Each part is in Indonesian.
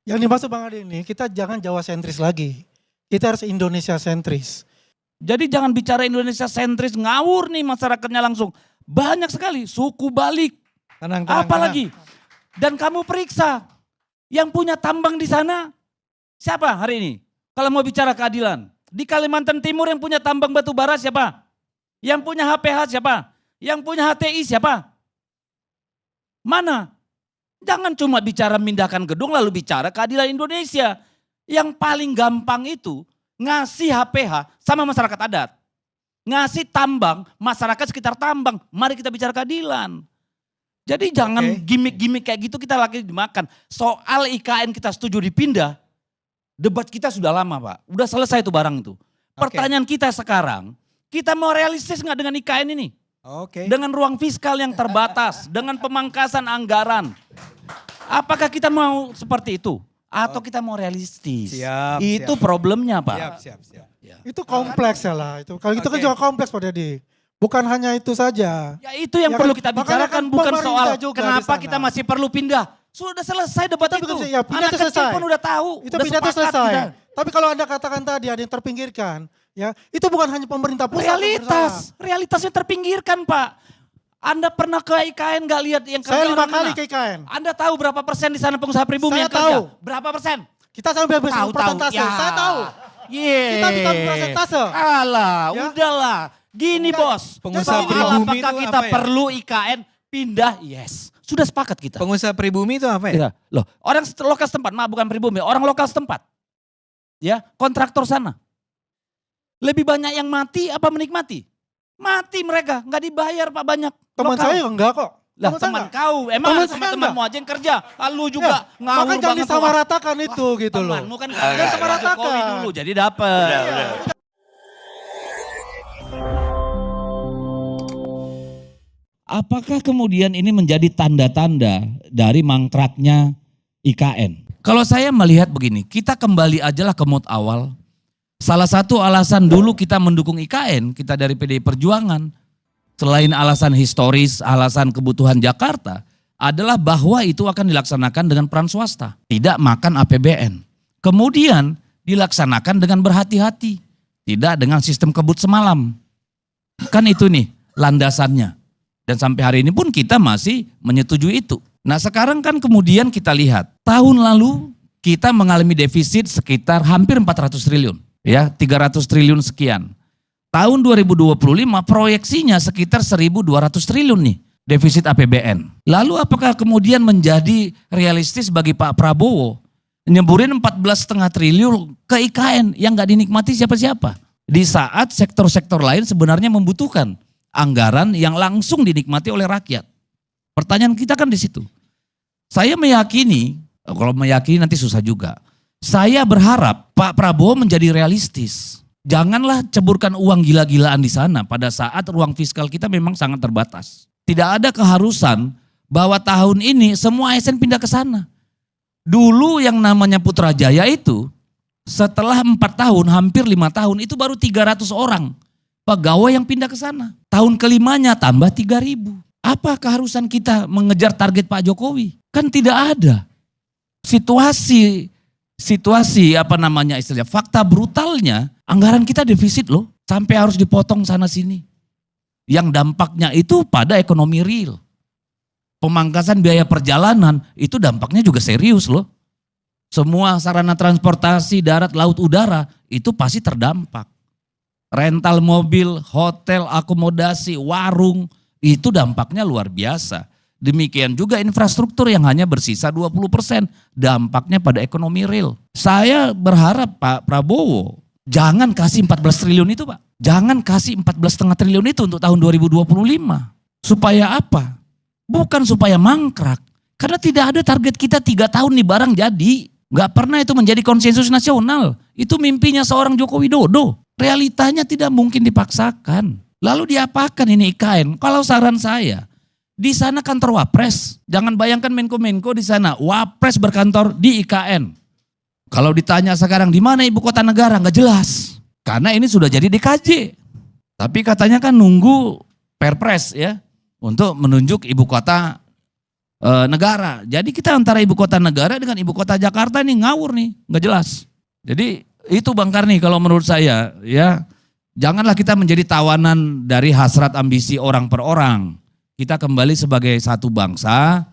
Yang dimaksud Bang Ade ini, kita jangan Jawa sentris lagi. Kita harus Indonesia sentris. Jadi jangan bicara Indonesia sentris, ngawur nih masyarakatnya langsung. Banyak sekali suku balik, Tenang. apalagi. Dan kamu periksa, yang punya tambang di sana siapa hari ini? Kalau mau bicara keadilan. Di Kalimantan Timur yang punya tambang batu bara siapa? Yang punya HPH siapa? Yang punya HTI siapa? Mana? Jangan cuma bicara memindahkan gedung lalu bicara keadilan Indonesia. Yang paling gampang itu ngasih HPH sama masyarakat adat. Ngasih tambang, masyarakat sekitar tambang. Mari kita bicara keadilan. Jadi jangan gimmick-gimmick kayak gitu kita lagi dimakan. Soal IKN kita setuju dipindah, debat kita sudah lama Pak. Udah selesai itu barang itu. Pertanyaan kita sekarang, kita mau realistis nggak dengan IKN ini? Dengan ruang fiskal yang terbatas, dengan pemangkasan anggaran. Apakah kita mau seperti itu? Atau kita mau realistis? Itu problemnya Pak. Siap. Itu kompleks ya lah. Itu. Kalau itu kan juga kompleks Pak Deddy. Bukan hanya itu saja. Ya itu yang Ya perlu kan, kita makanya bicarakan, kan bukan pemerintah soal juga kenapa di sana. kita masih perlu pindah. Sudah selesai debat Tapi itu. ya, pindah Anak itu kecil selesai. pun udah tahu. Itu udah pindah itu sepakat selesai. kita. Tapi kalau Anda katakan tadi ada yang terpinggirkan, ya itu bukan hanya pemerintah pusat. Realitasnya terpinggirkan Pak. Anda pernah ke IKN gak lihat yang kerja Saya 5 orang kali mana? ke IKN. Anda tahu berapa persen di sana pengusaha pribumi Saya yang kerja? tahu. Berapa persen? Kita sampai persentase. Ya. Saya tahu. Kita bisa persentase. Alah, Ya. udahlah. Gini bos, Pengusaha soal pribumi apakah itu kita apa ya? perlu IKN pindah? Yes, sudah sepakat kita. Pengusaha pribumi itu apa ya? Ya, loh, orang lokal setempat, bukan pribumi, orang lokal setempat. Ya, kontraktor sana. Lebih banyak yang mati apa menikmati? Mati mereka, nggak dibayar Pak banyak. Teman Lokal. saya enggak kok. Lah Teman saya teman enggak. kau, emang Teman saya teman-temanmu aja yang kerja. Lalu juga Ya, ngawur makanya jangan banget. disamaratakan itu gitu loh. Temanmu kan Jangan kerja sama disamaratakan. Jokowi dulu, jadi dapet. Apakah kemudian ini menjadi tanda-tanda dari mangkraknya IKN? Kalau saya melihat begini, kita kembali ajalah ke mood awal. Salah satu alasan dulu kita mendukung IKN, kita dari PDI Perjuangan, selain alasan historis, alasan kebutuhan Jakarta, adalah bahwa itu akan dilaksanakan dengan peran swasta, tidak makan APBN. Kemudian dilaksanakan dengan berhati-hati, tidak dengan sistem kebut semalam. Kan itu nih landasannya. Dan sampai hari ini pun kita masih menyetujui itu. Nah sekarang kan kemudian kita lihat, tahun lalu kita mengalami defisit sekitar hampir 400 triliun. Ya, 300 triliun sekian. Tahun 2025 proyeksinya sekitar 1.200 triliun nih defisit APBN. Lalu apakah kemudian menjadi realistis bagi Pak Prabowo nyeburin 14,5 triliun ke IKN yang gak dinikmati siapa-siapa? Di saat sektor-sektor lain sebenarnya membutuhkan anggaran yang langsung dinikmati oleh rakyat. Pertanyaan kita kan di situ. Saya meyakini, kalau meyakini nanti susah juga. Saya berharap Pak Prabowo menjadi realistis. Janganlah ceburkan uang gila-gilaan di sana pada saat ruang fiskal kita memang sangat terbatas. Tidak ada keharusan bahwa tahun ini semua ASN pindah ke sana. Dulu yang namanya Putrajaya itu setelah 4 tahun, hampir 5 tahun itu baru 300 orang pegawai yang pindah ke sana. Tahun kelimanya tambah 3.000. Apa keharusan kita mengejar target Pak Jokowi? Kan tidak ada. Situasi apa namanya istilahnya, fakta brutalnya anggaran kita defisit loh. Sampai harus dipotong sana sini. Yang dampaknya itu pada ekonomi real. Pemangkasan biaya perjalanan itu dampaknya juga serius loh. Semua sarana transportasi darat, laut, udara itu pasti terdampak. Rental mobil, hotel, akomodasi, warung itu dampaknya luar biasa. Demikian juga infrastruktur yang hanya bersisa 20%, dampaknya pada ekonomi real. Saya berharap Pak Prabowo jangan kasih 14 triliun itu Pak. Jangan kasih 14,5 triliun itu untuk tahun 2025. Supaya apa? Bukan supaya mangkrak. Karena tidak ada target kita 3 tahun nih barang jadi. Gak pernah itu menjadi konsensus nasional. Itu mimpinya seorang Joko Widodo. Realitanya tidak mungkin dipaksakan. Lalu diapakan ini IKN? Kalau saran saya, di sana kantor Wapres. Jangan bayangkan Menko-Menko di sana. Wapres berkantor di IKN. Kalau ditanya sekarang di mana ibu kota negara, nggak jelas. Karena ini sudah jadi DKJ. Tapi katanya kan nunggu Perpres ya untuk menunjuk ibu kota negara. Jadi kita antara ibu kota negara dengan ibu kota Jakarta ini ngawur nih, nggak jelas. Jadi itu Bang Karni kalau menurut saya ya, janganlah kita menjadi tawanan dari hasrat ambisi orang per orang. Kita kembali sebagai satu bangsa,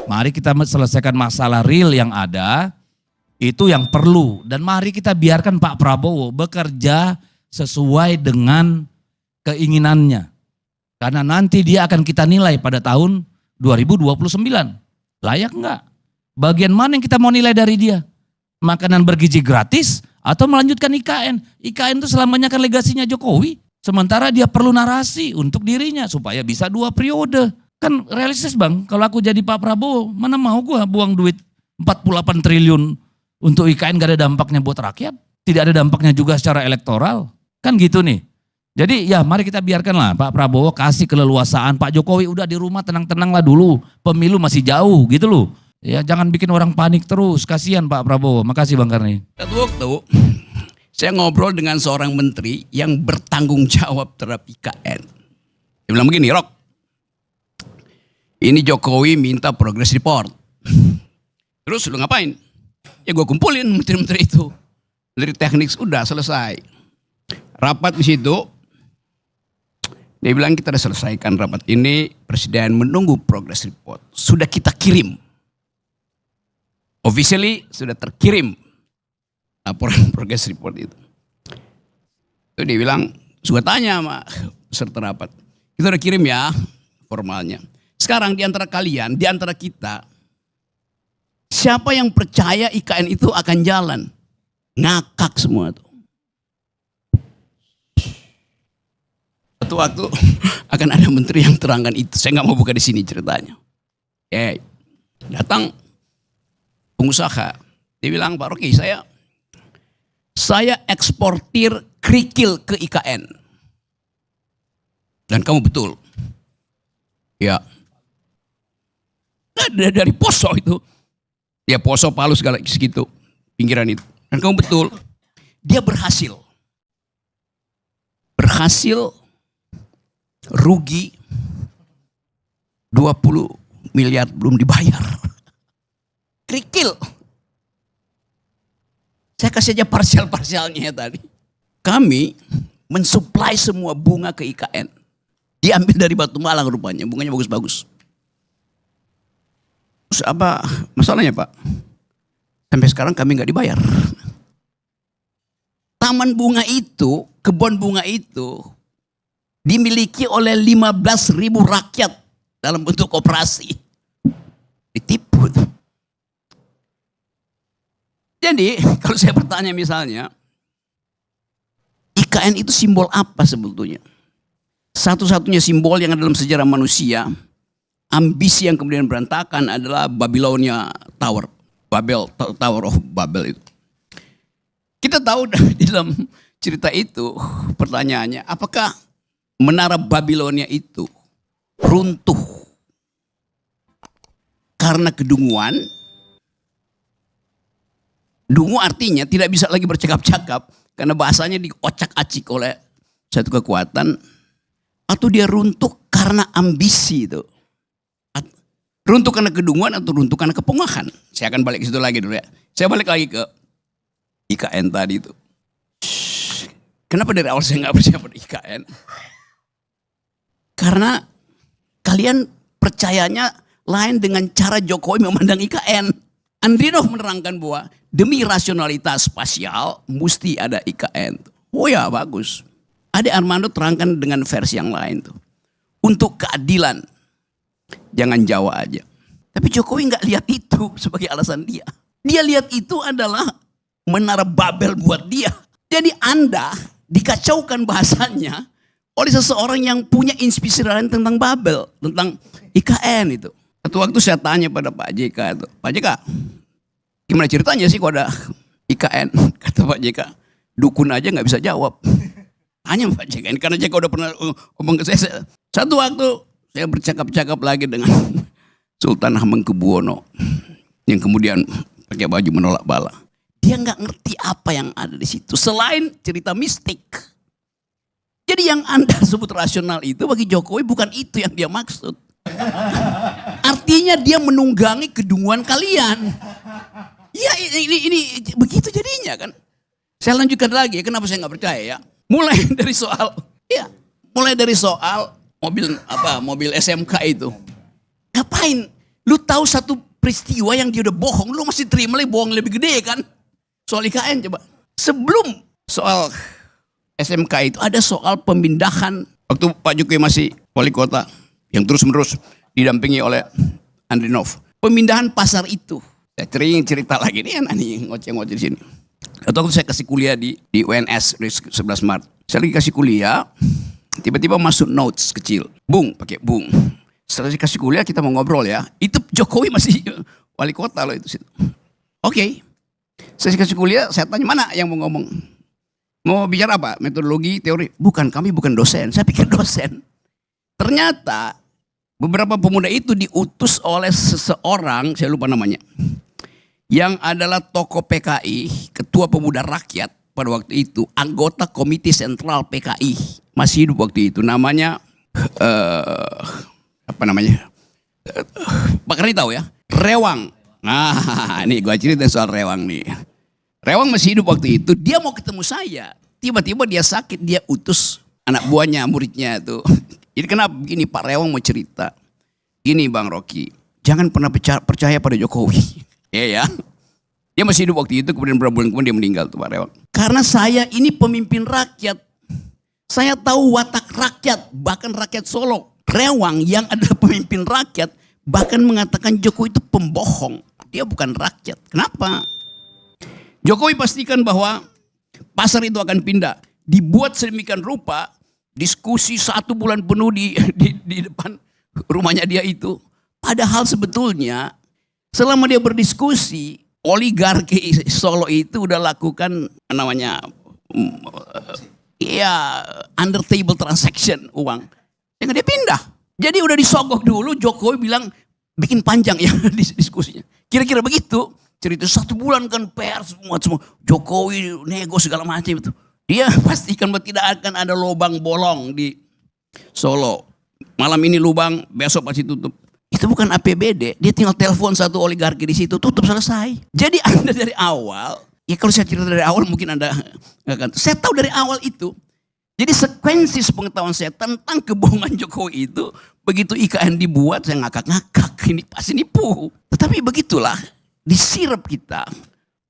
mari kita selesaikan masalah real yang ada, itu yang perlu. Dan mari kita biarkan Pak Prabowo bekerja sesuai dengan keinginannya. Karena nanti dia akan kita nilai pada tahun 2029. Layak enggak? Bagian mana yang kita mau nilai dari dia? Makanan bergizi gratis atau melanjutkan IKN? IKN itu selamanya kan legasinya Jokowi. Sementara dia perlu narasi untuk dirinya supaya bisa 2 periode. Kan realistis Bang, kalau aku jadi Pak Prabowo, mana mau gua buang duit 48 triliun untuk IKN gak ada dampaknya buat rakyat. Tidak ada dampaknya juga secara elektoral. Kan gitu nih. Jadi ya mari kita biarkanlah Pak Prabowo kasih keleluasaan. Pak Jokowi udah di rumah tenang-tenanglah dulu. Pemilu masih jauh gitu loh. Ya jangan bikin orang panik terus. Kasihan Pak Prabowo. Makasih Bang Karni. Satu waktu saya ngobrol dengan seorang menteri yang bertanggung jawab terhadap IKN. Dia bilang begini, Rok. Ini Jokowi minta progress report. Terus lu ngapain? Ya gue kumpulin menteri-menteri itu. Dari teknik udah selesai. Rapat di situ. Dia bilang kita sudah selesaikan rapat ini, Presiden menunggu progress report. Sudah kita kirim. Officially sudah terkirim laporan progress report itu. Itu dia bilang, sudah tanya sama peserta rapat. Kita udah kirim ya formalnya. Sekarang di antara kalian, di antara kita, siapa yang percaya IKN itu akan jalan? Ngakak semua tuh. Satu waktu akan ada menteri yang terangkan itu. Saya nggak mau buka di sini ceritanya. Datang pengusaha. Dia bilang, Pak Rocky, saya eksportir kerikil ke IKN. Dan kamu betul. Ya. Dari Poso itu. Ya Poso, Palu segala segitu. Pinggiran itu. Dan kamu betul. Dia berhasil. Rugi 20 miliar belum dibayar. Kerikil. Saya kasih aja parsial-parsialnya tadi. Kami mensuplai semua bunga ke IKN. Diambil dari Batu Malang rupanya, bunganya bagus-bagus. Terus apa masalahnya Pak? Sampai sekarang kami nggak dibayar. Taman bunga itu, kebun bunga itu dimiliki oleh 15.000 rakyat dalam bentuk koperasi. Ditipu. Jadi kalau saya bertanya misalnya, IKN itu simbol apa sebetulnya? Satu-satunya simbol yang ada dalam sejarah manusia, ambisi yang kemudian berantakan adalah Babilonia Tower. Tower of Babel itu. Kita tahu di dalam cerita itu pertanyaannya, apakah menara Babilonia itu runtuh karena kedunguan? Dungu artinya tidak bisa lagi bercakap-cakap karena bahasanya diocak-acik oleh satu kekuatan, atau dia runtuh karena ambisi itu. Runtuh karena kedunguan atau runtuh karena kepongahan. Saya akan balik ke situ lagi dulu ya. Saya balik lagi ke IKN tadi itu. Kenapa dari awal saya nggak percaya pada IKN? Karena kalian percayanya lain dengan cara Jokowi memandang IKN. Andrinov menerangkan bahwa demi rasionalitas spasial mesti ada IKN. Oh ya bagus. Ade Armando terangkan dengan versi yang lain tuh. Untuk keadilan. Jangan Jawa aja. Tapi Jokowi nggak lihat itu sebagai alasan dia. Dia lihat itu adalah menara Babel buat dia. Jadi Anda dikacaukan bahasanya oleh seseorang yang punya inspirasi lain tentang Babel, tentang IKN itu. Satu waktu saya tanya pada Pak JK itu, Pak JK, gimana ceritanya sih kok ada IKN? Kata Pak JK, dukun aja nggak bisa jawab. Tanya Pak JK, karena JK udah pernah ngomong ke saya. Satu waktu saya bercakap-cakap lagi dengan Sultan Hamengkubuwono yang kemudian pakai baju menolak bala. Dia nggak ngerti apa yang ada di situ selain cerita mistik. Jadi yang Anda sebut rasional itu bagi Jokowi bukan itu yang dia maksud. Artinya Artinya dia menunggangi kedunguan kalian. Ya ini begitu jadinya kan. Saya lanjutkan lagi, kenapa saya nggak percaya ya. Mulai dari soal mobil SMK itu. Ngapain? Lu tahu satu peristiwa yang dia udah bohong, lu masih terima lagi bohong lebih gede kan? Soal IKN coba. Sebelum soal SMK itu ada soal pemindahan waktu Pak Jokowi masih wali kota yang terus-menerus didampingi oleh Andrinov. Pemindahan pasar itu. Saya sering cerita lagi nih ngoceh-ngoceh di sini. Atau waktu saya kasih kuliah di UNS 11 Maret. Saya lagi kasih kuliah, tiba-tiba masuk notes kecil. Bung, pakai bung. Setelah kasih kuliah kita mau ngobrol ya. Itu Jokowi masih wali kota loh itu. Oke. Saya kasih kuliah, saya tanya mana yang mau ngomong. Mau bicara apa? Metodologi, teori? Bukan, kami bukan dosen. Saya pikir dosen. Ternyata beberapa pemuda itu diutus oleh seseorang, saya lupa namanya. Yang adalah tokoh PKI, ketua pemuda rakyat pada waktu itu. Anggota komite sentral PKI. Masih hidup waktu itu. Namanya, Pak Karni tahu ya? Rewang. Nah, ini gua cerita soal Rewang nih. Rewang masih hidup waktu itu, dia mau ketemu saya. Tiba-tiba dia sakit, dia utus anak buahnya, muridnya itu. Jadi kenapa begini, Pak Rewang mau cerita. Gini Bang Rocky, jangan pernah percaya pada Jokowi. Ya. Dia masih hidup waktu itu, kemudian beberapa bulan kemudian dia meninggal tuh Pak Rewang. Karena saya ini pemimpin rakyat. Saya tahu watak rakyat, bahkan rakyat Solo. Rewang yang adalah pemimpin rakyat, bahkan mengatakan Jokowi itu pembohong. Dia bukan rakyat. Kenapa? Jokowi pastikan bahwa pasar itu akan pindah. Dibuat sedemikian rupa, diskusi 1 bulan penuh di depan rumahnya dia itu. Padahal sebetulnya selama dia berdiskusi, oligarki Solo itu udah lakukan namanya under table transaction uang. Yang dia pindah. Jadi udah disogok dulu, Jokowi bilang bikin panjang ya diskusinya. Kira-kira begitu. Cerita 1 bulan kan pers semua Jokowi nego segala macam itu. Dia pastikan bahwa tidak akan ada lubang bolong di Solo. Malam ini lubang, besok pasti tutup. Itu bukan APBD, dia tinggal telepon satu oligarki di situ, tutup selesai. Jadi Anda dari awal, ya kalau saya cerita dari awal mungkin Anda nggak akan. Saya tahu dari awal itu. Jadi sekuensi pengetahuan saya tentang kebohongan Jokowi itu, begitu IKN dibuat saya ngakak-ngakak, ini pasti nipu. Tetapi begitulah. Disirap kita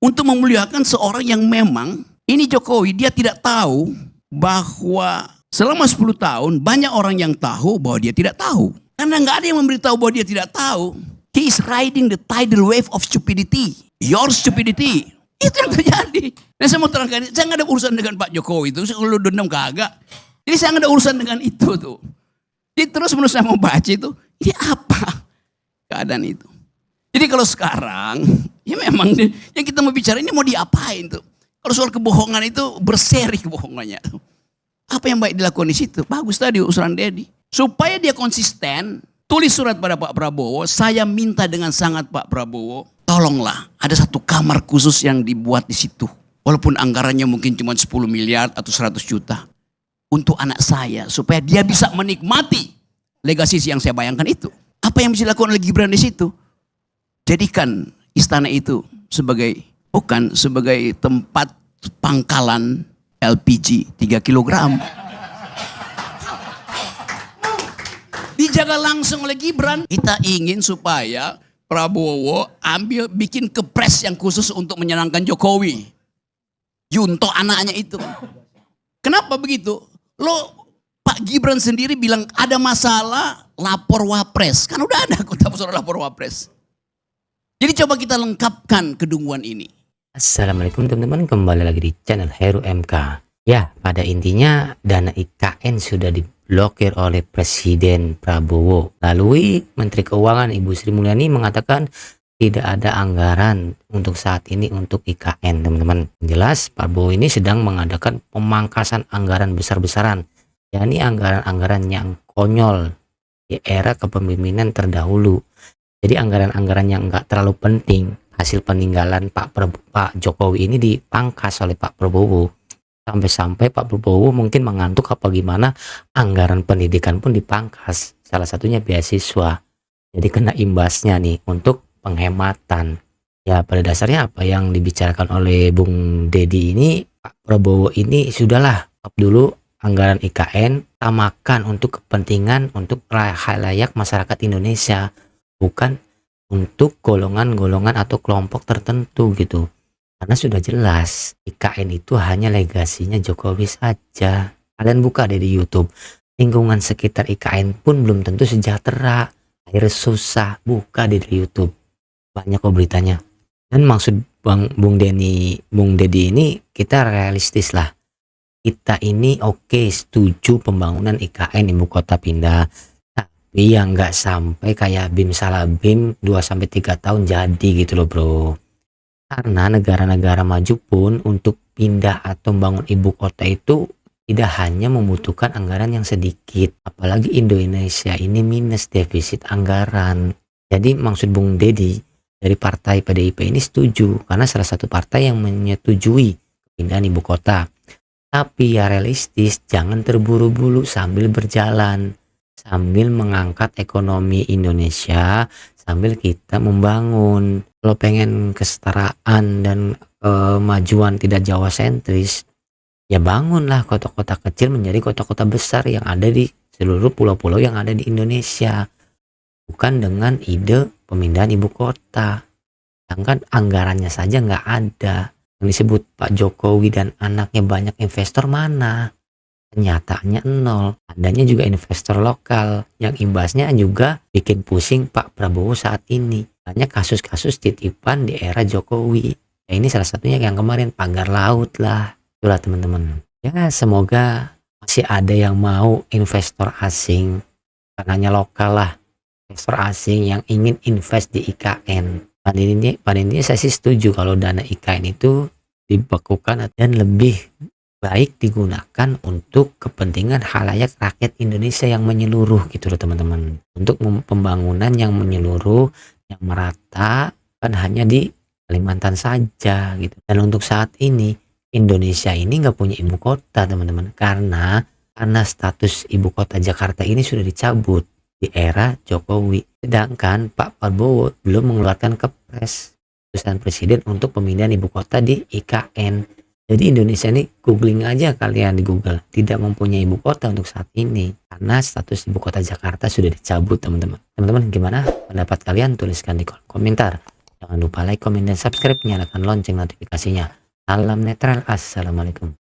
untuk memuliakan seorang yang memang ini Jokowi, dia tidak tahu bahwa selama 10 tahun banyak orang yang tahu bahwa dia tidak tahu. Karena nggak ada yang memberitahu bahwa dia tidak tahu. He is riding the tidal wave of stupidity. Your stupidity. Itu yang terjadi. Dan saya mau terangkan, saya nggak ada urusan dengan Pak Jokowi itu. Kalau dendam kagak. Jadi saya nggak ada urusan dengan itu tuh. Jadi terus menurut saya mau baca itu, ini apa keadaan itu. Jadi kalau sekarang, ya memang yang kita mau bicara ini mau diapain tuh. Kalau soal kebohongan itu berseri kebohongannya. Apa yang baik dilakukan di situ? Bagus tadi usulan Dedi. Supaya dia konsisten, tulis surat pada Pak Prabowo. Saya minta dengan sangat Pak Prabowo, tolonglah ada satu kamar khusus yang dibuat di situ. Walaupun anggarannya mungkin cuma 10 miliar atau 100 juta. Untuk anak saya, supaya dia bisa menikmati legasi yang saya bayangkan itu. Apa yang bisa dilakukan oleh Gibran di situ? Jadikan istana itu sebagai tempat pangkalan LPG 3 kilogram. Dijaga langsung oleh Gibran. Kita ingin supaya Prabowo bikin kepres yang khusus untuk menyenangkan Jokowi. Junto anaknya itu. Kenapa begitu? Pak Gibran sendiri bilang ada masalah lapor Wapres. Kan udah ada kota soal lapor Wapres. Jadi coba kita lengkapkan kedunguan ini. Assalamualaikum teman-teman, kembali lagi di channel Heru MK. Ya, pada intinya dana IKN sudah diblokir oleh Presiden Prabowo. Lalu Menteri Keuangan Ibu Sri Mulyani mengatakan tidak ada anggaran untuk saat ini untuk IKN, teman-teman. Jelas Prabowo ini sedang mengadakan pemangkasan anggaran besar-besaran. yakni anggaran-anggaran yang konyol di era kepemimpinan terdahulu. Jadi anggaran-anggaran yang enggak terlalu penting, hasil peninggalan Pak Jokowi ini dipangkas oleh Pak Prabowo. Sampai-sampai Pak Prabowo mungkin mengantuk apa gimana, anggaran pendidikan pun dipangkas. Salah satunya beasiswa. Jadi kena imbasnya nih untuk penghematan. Ya pada dasarnya apa yang dibicarakan oleh Bung Dedi ini, Pak Prabowo ini sudahlah stop dulu anggaran IKN, utamakan untuk kepentingan untuk halayak masyarakat Indonesia, bukan untuk golongan-golongan atau kelompok tertentu gitu. Karena sudah jelas IKN itu hanya legasinya Jokowi saja. Kalian buka deh di YouTube, lingkungan sekitar IKN pun belum tentu sejahtera, air susah. Buka deh di YouTube, banyak kok beritanya. Dan maksud Bung Dedi ini, kita realistis lah. Kita ini oke, setuju pembangunan IKN ibu kota pindah, tapi yang nggak sampai kayak Bim salah Bim 2-3 tahun jadi gitu loh bro. Karena negara-negara maju pun untuk pindah atau membangun ibu kota itu tidak hanya membutuhkan anggaran yang sedikit, apalagi Indonesia ini minus defisit anggaran. Jadi maksud Bung Dedi dari partai PDIP ini setuju, karena salah satu partai yang menyetujui pindahan ibu kota. Tapi ya realistis, jangan terburu-buru sambil berjalan, sambil mengangkat ekonomi Indonesia, sambil kita membangun. Kalau pengen kesetaraan dan kemajuan tidak Jawa sentris, ya bangunlah kota-kota kecil menjadi kota-kota besar yang ada di seluruh pulau-pulau yang ada di Indonesia. Bukan dengan ide pemindahan ibu kota. Sedangkan anggarannya saja nggak ada. Yang disebut Pak Jokowi dan anaknya banyak investor mana? Kenyataannya nol. Adanya juga investor lokal yang imbasnya juga bikin pusing Pak Prabowo saat ini. Banyak kasus-kasus titipan di era Jokowi. Ya ini salah satunya yang kemarin pagar laut lah. Itulah teman-teman. Ya semoga masih ada yang mau investor asing. Bukan hanya lokal lah. Investor asing yang ingin invest di IKN. Pada intinya saya sih setuju kalau dana IKN itu dibekukan dan lebih baik digunakan untuk kepentingan halayak rakyat Indonesia yang menyeluruh gitu loh teman-teman. Untuk pembangunan yang menyeluruh, yang merata, kan hanya di Kalimantan saja gitu. Dan untuk saat ini Indonesia ini nggak punya ibu kota teman-teman, karena status ibu kota Jakarta ini sudah dicabut di era Jokowi. Sedangkan Pak Prabowo belum mengeluarkan kepres keputusan presiden untuk pemindahan ibu kota di IKN. Jadi Indonesia ini googling aja kalian di Google, tidak mempunyai ibu kota untuk saat ini karena status ibu kota Jakarta sudah dicabut teman-teman. Teman-teman gimana pendapat kalian? Tuliskan di kolom komentar. Jangan lupa like, komen, dan subscribe, nyalakan lonceng notifikasinya. Salam netral, assalamualaikum.